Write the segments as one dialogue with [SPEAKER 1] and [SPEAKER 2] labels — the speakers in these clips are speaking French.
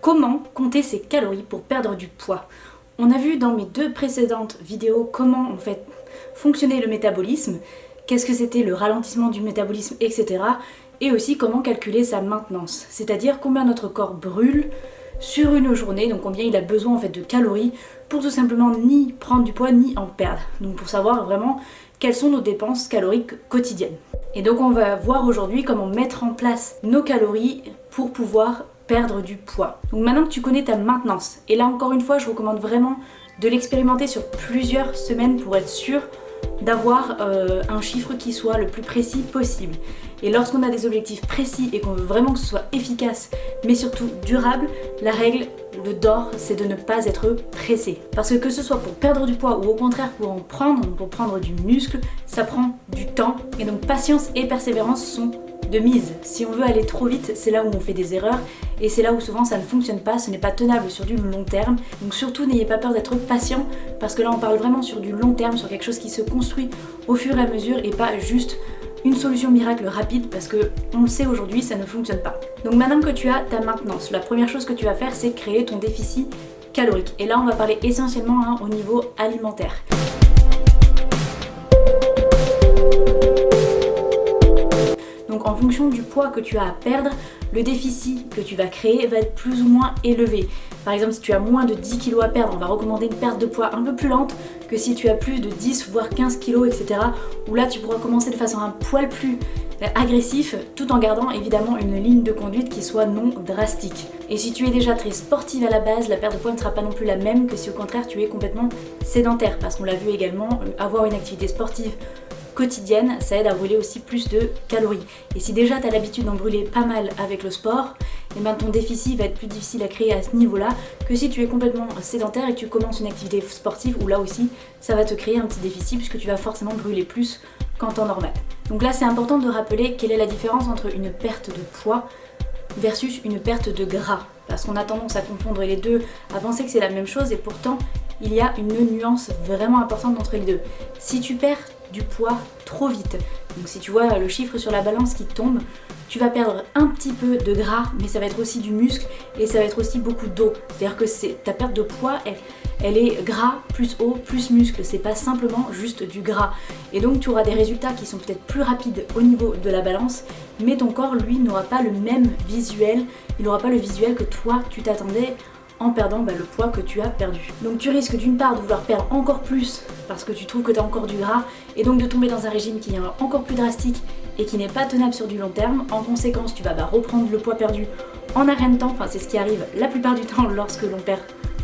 [SPEAKER 1] Comment compter ses calories pour perdre du poids? On a vu dans mes 2 précédentes vidéos comment en fait fonctionnait le métabolisme, qu'est-ce que c'était le ralentissement du métabolisme, etc. Et aussi comment calculer sa maintenance, c'est-à-dire combien notre corps brûle sur une journée, donc combien il a besoin en fait de calories pour tout simplement ni prendre du poids ni en perdre. Donc pour savoir vraiment quelles sont nos dépenses caloriques quotidiennes. Et donc on va voir aujourd'hui comment mettre en place nos calories pour pouvoir perdre du poids. Donc maintenant que tu connais ta maintenance, et là encore une fois je recommande vraiment de l'expérimenter sur plusieurs semaines pour être sûr d'avoir un chiffre qui soit le plus précis possible. Et lorsqu'on a des objectifs précis et qu'on veut vraiment que ce soit efficace mais surtout durable, la règle d'or c'est de ne pas être pressé. Parce que ce soit pour perdre du poids ou au contraire pour en prendre, pour prendre du muscle, ça prend du temps. Et donc patience et persévérance sont de mise. Si on veut aller trop vite, c'est là où on fait des erreurs et c'est là où souvent ça ne fonctionne pas, ce n'est pas tenable sur du long terme. Donc surtout n'ayez pas peur d'être patient parce que là on parle vraiment sur du long terme, sur quelque chose qui se construit au fur et à mesure et pas juste une solution miracle rapide parce que on le sait aujourd'hui, ça ne fonctionne pas. Donc maintenant que tu as ta maintenance, la première chose que tu vas faire c'est créer ton déficit calorique. Et là on va parler essentiellement au niveau alimentaire. Donc en fonction du poids que tu as à perdre, le déficit que tu vas créer va être plus ou moins élevé. Par exemple, si tu as moins de 10 kg à perdre, on va recommander une perte de poids un peu plus lente que si tu as plus de 10 voire 15 kg, etc. Où là tu pourras commencer de façon un poil plus agressif tout en gardant évidemment une ligne de conduite qui soit non drastique. Et si tu es déjà très sportive à la base, la perte de poids ne sera pas non plus la même que si au contraire tu es complètement sédentaire. Parce qu'on l'a vu également, avoir une activité sportive quotidienne, ça aide à brûler aussi plus de calories. Et si déjà tu as l'habitude d'en brûler pas mal avec le sport, et ben ton déficit va être plus difficile à créer à ce niveau-là que si tu es complètement sédentaire et que tu commences une activité sportive où là aussi ça va te créer un petit déficit puisque tu vas forcément brûler plus qu'en temps normal. Donc là c'est important de rappeler quelle est la différence entre une perte de poids versus une perte de gras. Parce qu'on a tendance à confondre les deux, à penser que c'est la même chose et pourtant il y a une nuance vraiment importante entre les deux. Si tu perds du poids trop vite, donc si tu vois le chiffre sur la balance qui tombe, tu vas perdre un petit peu de gras, mais ça va être aussi du muscle et ça va être aussi beaucoup d'eau. C'est-à-dire que ta perte de poids, elle est gras plus eau plus muscle, c'est pas simplement juste du gras. Et donc tu auras des résultats qui sont peut-être plus rapides au niveau de la balance, mais ton corps lui n'aura pas le même visuel, il n'aura pas le visuel que toi tu t'attendais en perdant le poids que tu as perdu. Donc tu risques d'une part de vouloir perdre encore plus parce que tu trouves que tu as encore du gras et donc de tomber dans un régime qui est encore plus drastique et qui n'est pas tenable sur du long terme. En conséquence, tu vas reprendre le poids perdu en un rien de temps, enfin c'est ce qui arrive la plupart du temps lorsque l'on perd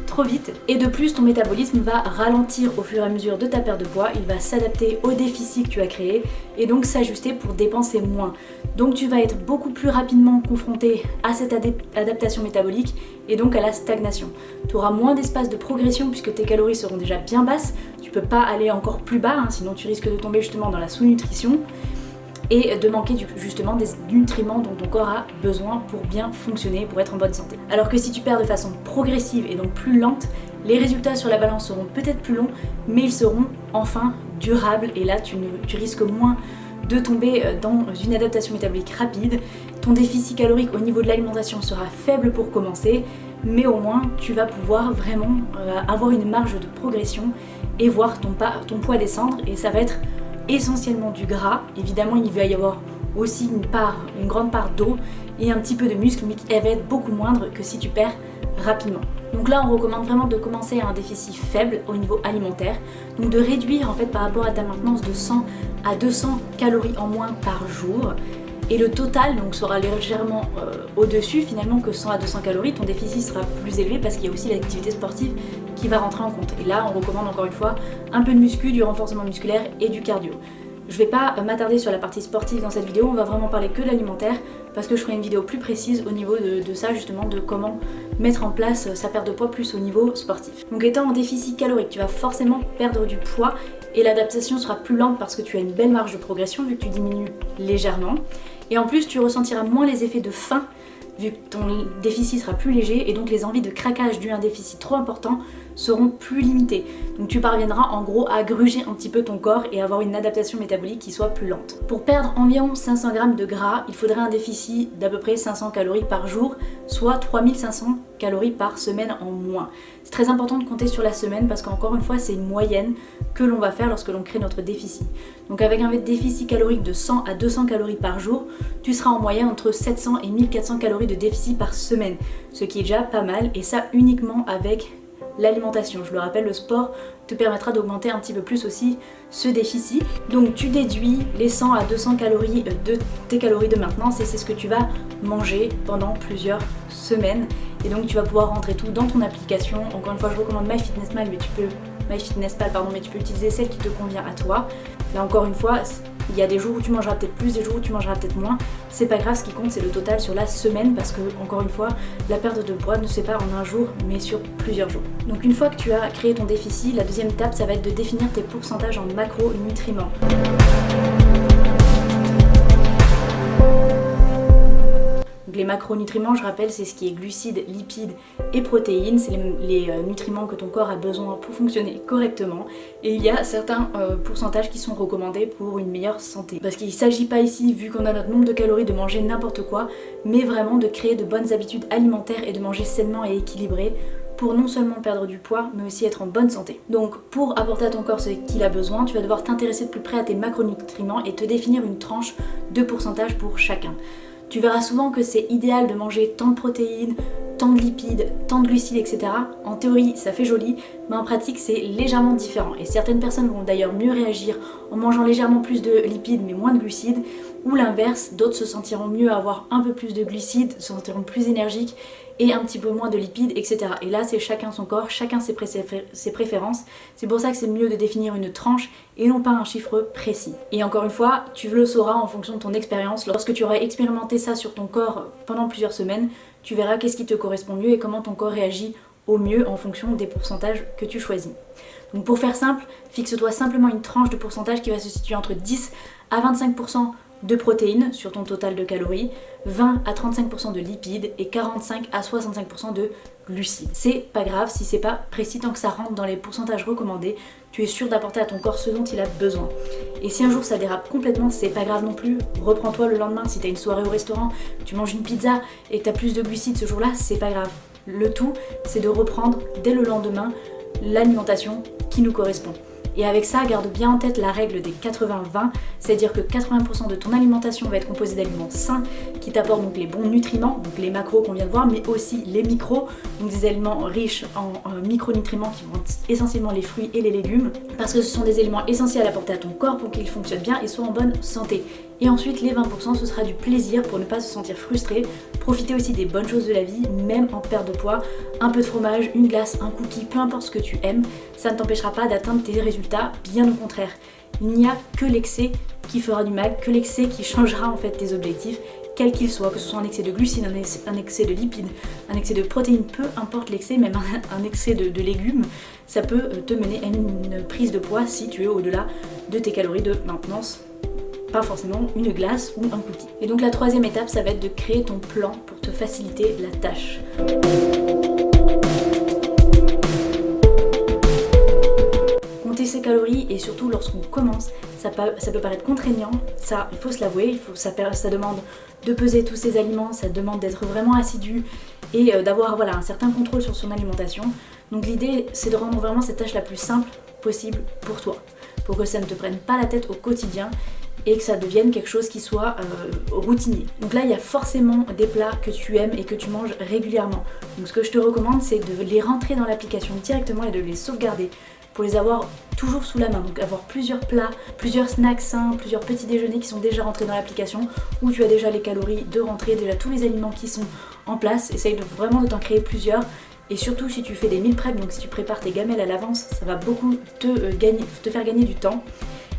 [SPEAKER 1] trop vite. Et de plus, ton métabolisme va ralentir au fur et à mesure de ta perte de poids, il va s'adapter au déficit que tu as créé et donc s'ajuster pour dépenser moins. Donc tu vas être beaucoup plus rapidement confronté à cette adaptation métabolique et donc à la stagnation. Tu auras moins d'espace de progression puisque tes calories seront déjà bien basses, tu peux pas aller encore plus bas, sinon tu risques de tomber justement dans la sous-nutrition et de manquer justement des nutriments dont ton corps a besoin pour bien fonctionner, pour être en bonne santé. Alors que si tu perds de façon progressive et donc plus lente, les résultats sur la balance seront peut-être plus longs, mais ils seront enfin durables et là tu risques moins de tomber dans une adaptation métabolique rapide. Ton déficit calorique au niveau de l'alimentation sera faible pour commencer, mais au moins tu vas pouvoir vraiment avoir une marge de progression et voir ton poids descendre et ça va être essentiellement du gras. Évidemment il va y avoir aussi une grande part d'eau et un petit peu de muscle, mais elle va être beaucoup moindre que si tu perds rapidement. Donc là on recommande vraiment de commencer à un déficit faible au niveau alimentaire, donc de réduire en fait par rapport à ta maintenance de 100 à 200 calories en moins par jour. Et le total donc sera légèrement au-dessus finalement que 100 à 200 calories, ton déficit sera plus élevé parce qu'il y a aussi l'activité sportive qui va rentrer en compte. Et là on recommande encore une fois un peu de muscu, du renforcement musculaire et du cardio. Je vais pas m'attarder sur la partie sportive dans cette vidéo, on va vraiment parler que de l'alimentaire parce que je ferai une vidéo plus précise au niveau de ça justement, de comment mettre en place sa perte de poids plus au niveau sportif. Donc étant en déficit calorique, tu vas forcément perdre du poids et l'adaptation sera plus lente parce que tu as une belle marge de progression vu que tu diminues légèrement. Et en plus tu ressentiras moins les effets de faim vu que ton déficit sera plus léger et donc les envies de craquage dû à un déficit trop important seront plus limitées. Donc tu parviendras en gros à gruger un petit peu ton corps et avoir une adaptation métabolique qui soit plus lente. Pour perdre environ 500 g de gras, il faudrait un déficit d'à peu près 500 calories par jour, soit 3500 calories par semaine en moins. C'est très important de compter sur la semaine parce qu'encore une fois c'est une moyenne que l'on va faire lorsque l'on crée notre déficit. Donc avec un déficit calorique de 100 à 200 calories par jour, tu seras en moyenne entre 700 et 1400 calories de déficit par semaine, ce qui est déjà pas mal, et ça uniquement avec l'alimentation. Je le rappelle, le sport te permettra d'augmenter un petit peu plus aussi ce déficit. Donc tu déduis les 100 à 200 calories de tes calories de maintenance et c'est ce que tu vas manger pendant plusieurs semaines. Et donc tu vas pouvoir rentrer tout dans ton application. Encore une fois, je recommande MyFitnessPal, mais tu peux utiliser celle qui te convient à toi. Là encore une fois, il y a des jours où tu mangeras peut-être plus, des jours où tu mangeras peut-être moins. C'est pas grave, ce qui compte c'est le total sur la semaine parce que, encore une fois, la perte de poids ne se fait pas en un jour mais sur plusieurs jours. Donc une fois que tu as créé ton déficit, la deuxième étape ça va être de définir tes pourcentages en macronutriments. Les macronutriments, je rappelle, c'est ce qui est glucides, lipides et protéines. C'est les nutriments que ton corps a besoin pour fonctionner correctement. Et il y a certains pourcentages qui sont recommandés pour une meilleure santé. Parce qu'il ne s'agit pas ici, vu qu'on a notre nombre de calories, de manger n'importe quoi, mais vraiment de créer de bonnes habitudes alimentaires et de manger sainement et équilibré pour non seulement perdre du poids, mais aussi être en bonne santé. Donc pour apporter à ton corps ce qu'il a besoin, tu vas devoir t'intéresser de plus près à tes macronutriments et te définir une tranche de pourcentage pour chacun. Tu verras souvent que c'est idéal de manger tant de protéines, tant de lipides, tant de glucides, etc. En théorie, ça fait joli, mais en pratique, c'est légèrement différent. Et certaines personnes vont d'ailleurs mieux réagir en mangeant légèrement plus de lipides mais moins de glucides, ou l'inverse, d'autres se sentiront mieux à avoir un peu plus de glucides, se sentiront plus énergiques et un petit peu moins de lipides, etc. Et là, c'est chacun son corps, chacun ses préférences. C'est pour ça que c'est mieux de définir une tranche et non pas un chiffre précis. Et encore une fois, tu le sauras en fonction de ton expérience. Lorsque tu auras expérimenté ça sur ton corps pendant plusieurs semaines, tu verras qu'est-ce qui te correspond mieux et comment ton corps réagit au mieux en fonction des pourcentages que tu choisis. Donc pour faire simple, fixe-toi simplement une tranche de pourcentage qui va se situer entre 10 à 25% de protéines sur ton total de calories, 20 à 35% de lipides et 45 à 65% de glucides. C'est pas grave si c'est pas précis, tant que ça rentre dans les pourcentages recommandés, tu es sûr d'apporter à ton corps ce dont il a besoin. Et si un jour ça dérape complètement, c'est pas grave non plus, reprends-toi le lendemain. Si t'as une soirée au restaurant, tu manges une pizza et que t'as plus de glucides ce jour-là, c'est pas grave. Le tout, c'est de reprendre dès le lendemain l'alimentation qui nous correspond. Et avec ça, garde bien en tête la règle des 80-20, c'est-à-dire que 80% de ton alimentation va être composée d'aliments sains qui t'apportent donc les bons nutriments, donc les macros qu'on vient de voir, mais aussi les micros, donc des aliments riches en micronutriments qui vont être essentiellement les fruits et les légumes, parce que ce sont des éléments essentiels à apporter à ton corps pour qu'il fonctionne bien et soit en bonne santé. Et ensuite, les 20%, ce sera du plaisir pour ne pas se sentir frustré, profiter aussi des bonnes choses de la vie, même en perte de poids, un peu de fromage, une glace, un cookie, peu importe ce que tu aimes, ça ne t'empêchera pas d'atteindre tes résultats, bien au contraire. Il n'y a que l'excès qui fera du mal, que l'excès qui changera en fait tes objectifs, quel qu'il soit, que ce soit un excès de glucides, un excès de lipides, un excès de protéines, peu importe l'excès, même un excès de légumes, ça peut te mener à une prise de poids si tu es au-delà de tes calories de maintenance. Pas forcément une glace ou un cookie. Et donc la troisième étape, ça va être de créer ton plan pour te faciliter la tâche. Compter ses calories, et surtout lorsqu'on commence, ça peut paraître contraignant, ça il faut se l'avouer, ça demande de peser tous ces aliments, ça demande d'être vraiment assidu et d'avoir un certain contrôle sur son alimentation. Donc l'idée c'est de rendre vraiment cette tâche la plus simple possible pour toi, pour que ça ne te prenne pas la tête au quotidien et que ça devienne quelque chose qui soit routinier. Donc là, il y a forcément des plats que tu aimes et que tu manges régulièrement. Donc ce que je te recommande, c'est de les rentrer dans l'application directement et de les sauvegarder pour les avoir toujours sous la main. Donc avoir plusieurs plats, plusieurs snacks sains, plusieurs petits déjeuners qui sont déjà rentrés dans l'application, où tu as déjà les calories de rentrée, déjà tous les aliments qui sont en place. Essaye vraiment de t'en créer plusieurs. Et surtout si tu fais des meal prep, donc si tu prépares tes gamelles à l'avance, ça va beaucoup te faire gagner du temps.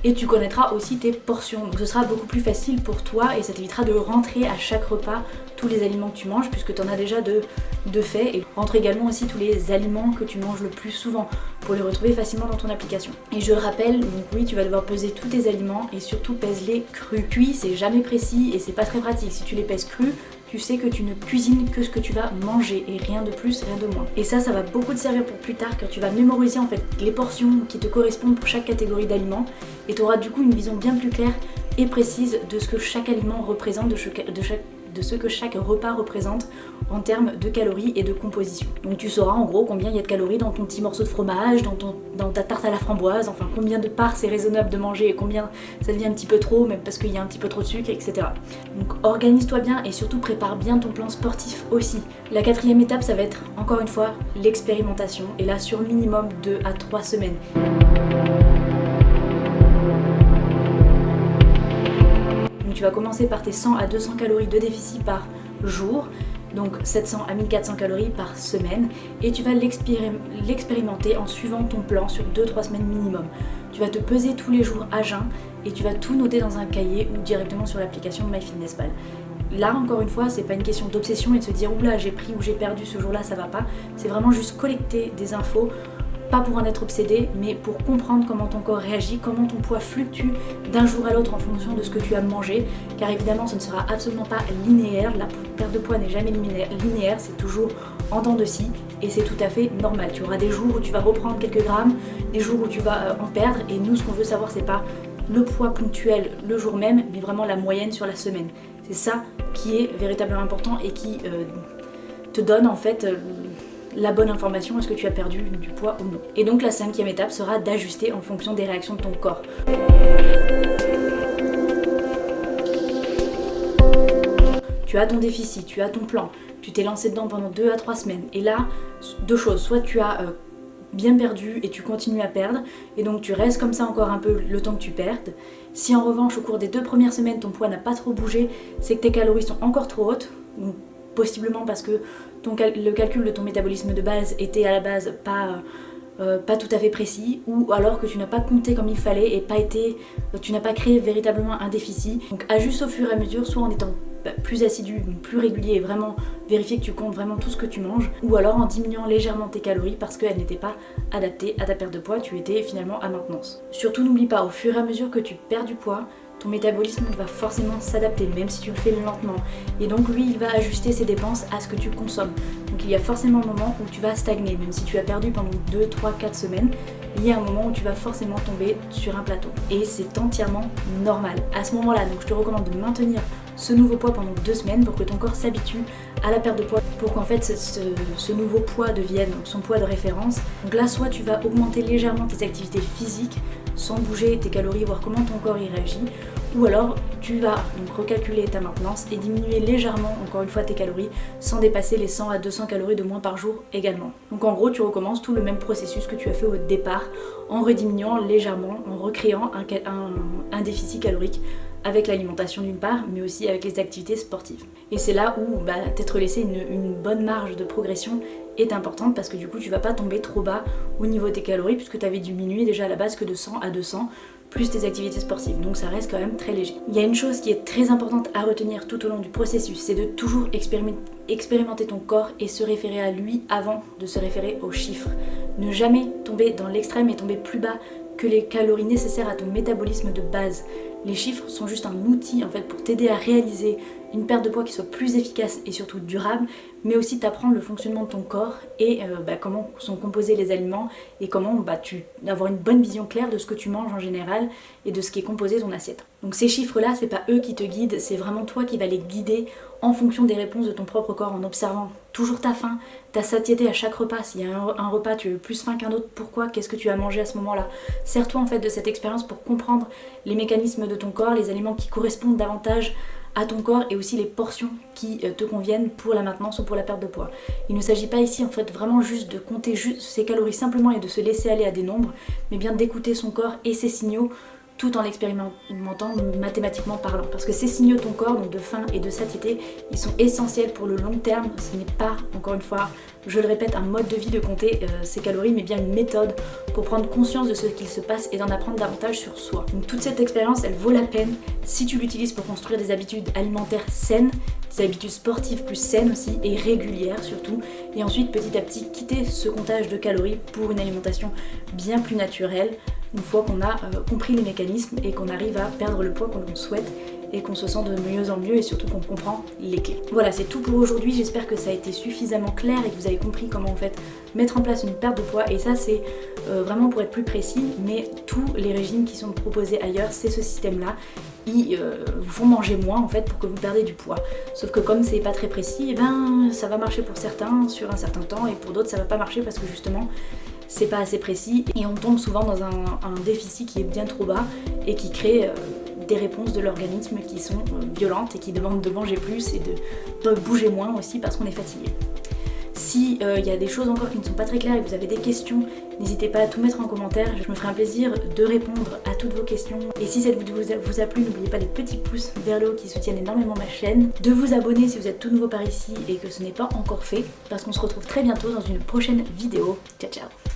[SPEAKER 1] Et tu connaîtras aussi tes portions, donc ce sera beaucoup plus facile pour toi et ça t'évitera de rentrer à chaque repas tous les aliments que tu manges puisque tu en as déjà de fait, et rentre également aussi tous les aliments que tu manges le plus souvent pour les retrouver facilement dans ton application. Et je le rappelle, donc oui, tu vas devoir peser tous tes aliments et surtout pèse-les crus. Cuits, c'est jamais précis et c'est pas très pratique. Si tu les pèses crus, tu sais que tu ne cuisines que ce que tu vas manger et rien de plus, rien de moins. Et ça va beaucoup te servir pour plus tard car tu vas mémoriser en fait les portions qui te correspondent pour chaque catégorie d'aliments et tu auras du coup une vision bien plus claire et précise de ce que chaque aliment représente, de ce que chaque repas représente en termes de calories et de composition. Donc tu sauras en gros combien il y a de calories dans ton petit morceau de fromage, dans ta tarte à la framboise, enfin combien de parts c'est raisonnable de manger et combien ça devient un petit peu trop, même parce qu'il y a un petit peu trop de sucre, etc. Donc organise-toi bien et surtout prépare bien ton plan sportif aussi. La 4e étape, ça va être encore une fois l'expérimentation et là sur minimum 2 à 3 semaines. Tu vas commencer par tes 100 à 200 calories de déficit par jour, donc 700 à 1400 calories par semaine, et tu vas l'expérimenter en suivant ton plan sur 2-3 semaines minimum. Tu vas te peser tous les jours à jeun et tu vas tout noter dans un cahier ou directement sur l'application MyFitnessPal. Là encore une fois, c'est pas une question d'obsession et de se dire oula j'ai pris ou j'ai perdu ce jour-là, ça va pas. C'est vraiment juste collecter des infos. Pas pour en être obsédé, mais pour comprendre comment ton corps réagit, comment ton poids fluctue d'un jour à l'autre en fonction de ce que tu as mangé, car évidemment ce ne sera absolument pas linéaire, la perte de poids n'est jamais linéaire, c'est toujours en dents de scie, et c'est tout à fait normal. Tu auras des jours où tu vas reprendre quelques grammes, des jours où tu vas en perdre, et nous ce qu'on veut savoir c'est pas le poids ponctuel le jour même, mais vraiment la moyenne sur la semaine. C'est ça qui est véritablement important et qui te donne en fait la bonne information, est-ce que tu as perdu du poids ou non. Et donc la 5e étape sera d'ajuster en fonction des réactions de ton corps. Tu as ton déficit, tu as ton plan, tu t'es lancé dedans pendant 2 à 3 semaines. Et là, 2 choses, soit tu as bien perdu et tu continues à perdre, et donc tu restes comme ça encore un peu le temps que tu perdes. Si en revanche au cours des 2 premières semaines ton poids n'a pas trop bougé, c'est que tes calories sont encore trop hautes, possiblement parce que le calcul de ton métabolisme de base était à la base pas tout à fait précis, ou alors que tu n'as pas compté comme il fallait et tu n'as pas créé véritablement un déficit. Donc ajuste au fur et à mesure, soit en étant plus assidu, plus régulier et vraiment vérifier que tu comptes vraiment tout ce que tu manges, ou alors en diminuant légèrement tes calories parce qu'elles n'étaient pas adaptées à ta perte de poids, tu étais finalement à maintenance. Surtout n'oublie pas, au fur et à mesure que tu perds du poids, ton métabolisme va forcément s'adapter, même si tu le fais lentement. Et donc lui, il va ajuster ses dépenses à ce que tu consommes. Donc il y a forcément un moment où tu vas stagner, même si tu as perdu pendant 2, 3, 4 semaines, il y a un moment où tu vas forcément tomber sur un plateau. Et c'est entièrement normal. À ce moment-là, donc je te recommande de maintenir ce nouveau poids pendant 2 semaines pour que ton corps s'habitue à la perte de poids, pour qu'en fait ce nouveau poids devienne son poids de référence. Donc là, soit tu vas augmenter légèrement tes activités physiques sans bouger tes calories, voir comment ton corps y réagit, ou alors tu vas donc recalculer ta maintenance et diminuer légèrement encore une fois tes calories sans dépasser les 100 à 200 calories de moins par jour également. Donc en gros tu recommences tout le même processus que tu as fait au départ en rediminuant légèrement, en recréant un déficit calorique avec l'alimentation d'une part, mais aussi avec les activités sportives. Et c'est là où t'être laissé une bonne marge de progression est importante parce que du coup tu vas pas tomber trop bas au niveau de tes calories puisque tu avais diminué déjà à la base que de 100 à 200 plus tes activités sportives, donc ça reste quand même très léger. Il y a une chose qui est très importante à retenir tout au long du processus, c'est de toujours expérimenter ton corps et se référer à lui avant de se référer aux chiffres. Ne jamais tomber dans l'extrême et tomber plus bas que les calories nécessaires à ton métabolisme de base. Les chiffres sont juste un outil en fait pour t'aider à réaliser une perte de poids qui soit plus efficace et surtout durable, mais aussi t'apprendre le fonctionnement de ton corps et comment sont composés les aliments et comment avoir une bonne vision claire de ce que tu manges en général et de ce qui est composé ton assiette. Donc ces chiffres-là, c'est pas eux qui te guident, c'est vraiment toi qui vas les guider en fonction des réponses de ton propre corps, en observant toujours ta faim, ta satiété à chaque repas. S'il y a un repas, tu as plus faim qu'un autre, pourquoi? Qu'est-ce que tu as mangé à ce moment-là? Sers-toi en fait de cette expérience pour comprendre les mécanismes de ton corps, les aliments qui correspondent davantage à ton corps et aussi les portions qui te conviennent pour la maintenance ou pour la perte de poids. Il ne s'agit pas ici en fait vraiment juste de compter juste ses calories simplement et de se laisser aller à des nombres, mais bien d'écouter son corps et ses signaux tout en l'expérimentant mathématiquement parlant. Parce que ces signaux de ton corps, donc de faim et de satiété, ils sont essentiels pour le long terme. Ce n'est pas, encore une fois, je le répète, un mode de vie de compter ses calories, mais bien une méthode pour prendre conscience de ce qu'il se passe et d'en apprendre davantage sur soi. Donc toute cette expérience, elle vaut la peine si tu l'utilises pour construire des habitudes alimentaires saines, des habitudes sportives plus saines aussi et régulières surtout, et ensuite petit à petit quitter ce comptage de calories pour une alimentation bien plus naturelle, une fois qu'on a compris les mécanismes et qu'on arrive à perdre le poids qu'on souhaite et qu'on se sent de mieux en mieux et surtout qu'on comprend les clés. Voilà, c'est tout pour aujourd'hui, j'espère que ça a été suffisamment clair et que vous avez compris comment en fait mettre en place une perte de poids, et ça c'est vraiment pour être plus précis, mais tous les régimes qui sont proposés ailleurs, c'est ce système-là. Ils vous font manger moins en fait pour que vous perdiez du poids. Sauf que comme c'est pas très précis, et ben ça va marcher pour certains sur un certain temps et pour d'autres ça va pas marcher parce que justement c'est pas assez précis et on tombe souvent dans un déficit qui est bien trop bas et qui crée des réponses de l'organisme qui sont violentes et qui demandent de manger plus et de bouger moins aussi parce qu'on est fatigué. Si y a des choses encore qui ne sont pas très claires et que vous avez des questions, n'hésitez pas à tout mettre en commentaire, je me ferai un plaisir de répondre à toutes vos questions. Et si cette vidéo vous a plu, n'oubliez pas les petits pouces vers le haut qui soutiennent énormément ma chaîne, de vous abonner si vous êtes tout nouveau par ici et que ce n'est pas encore fait, parce qu'on se retrouve très bientôt dans une prochaine vidéo. Ciao ciao.